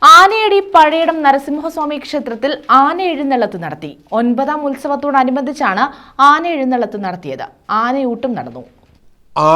ആനയടി പഴയിടം നരസിംഹസ്വാമി ക്ഷേത്രത്തിൽ ആന എഴുന്നള്ളത്ത് നടത്തി. 9ാം ഉത്സവത്തോടനുബന്ധിച്ചാണ് ആന എഴുന്നള്ളത്ത് നടത്തിയത്. ആനയൂട്ടും നടന്നു.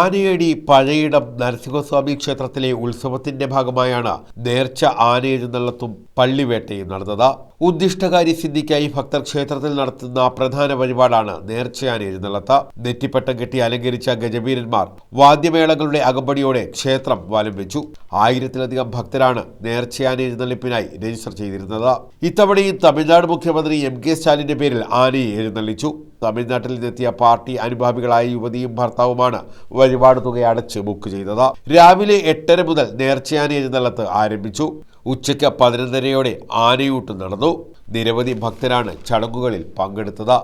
ആനയടി പഴയിടം നരസിംഹസ്വാമി ക്ഷേത്രത്തിലെ ഉത്സവത്തിന്റെ ഭാഗമായാണ് നേർച്ച ആന എഴുന്നള്ളത്തും പള്ളിവേട്ടയും നടന്നത്. ഉദ്ദിഷ്ടകാരി സിദ്ധിക്കായി ഭക്തർ ക്ഷേത്രത്തിൽ നടത്തുന്ന പ്രധാന വഴിപാടാണ് നേർച്ചയാന എഴുന്നള്ളത്ത്. നെറ്റിപ്പട്ടം കെട്ടി അലങ്കരിച്ച ഗജവീരന്മാർ വാദ്യമേളങ്ങളുടെ അകമ്പടിയോടെ ക്ഷേത്രം വലം വെച്ചു. 1000-ലധികം ഭക്തരാണ് നേർച്ചയാന എഴുന്നള്ളിപ്പിനായി രജിസ്റ്റർ ചെയ്തിരുന്നത്. ഇത്തവണയും തമിഴ്നാട് മുഖ്യമന്ത്രി MK സ്റ്റാലിന്റെ പേരിൽ ആനയെ എഴുന്നള്ളിച്ചു. തമിഴ്നാട്ടിൽ നിന്നെത്തിയ പാർട്ടി അനുഭാവികളായ യുവതിയും ഭർത്താവുമാണ് വഴിപാട് തുക അടച്ച് ബുക്ക് ചെയ്തത്. രാവിലെ 8:30 മുതൽ നേർച്ചയാന എഴുന്നള്ളത്ത് ആരംഭിച്ചു. ഉച്ചയ്ക്ക് 11:30-യോടെ ആനയൂട്ട് നടന്നു. നിരവധി ഭക്തരാണ് ചടങ്ങുകളിൽ പങ്കെടുത്തത്.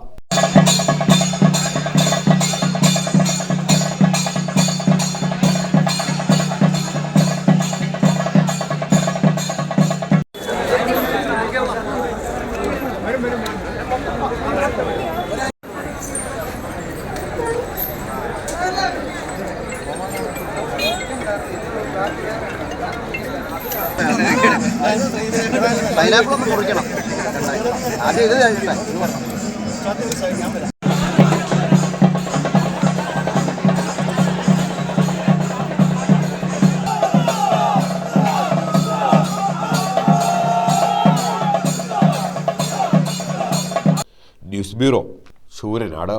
പൈനാപ്പിൾ ഒന്ന് മുറിക്കണം. ആദ്യം ഇത് കഴിക്കട്ടെ. News bureau, Sooranad.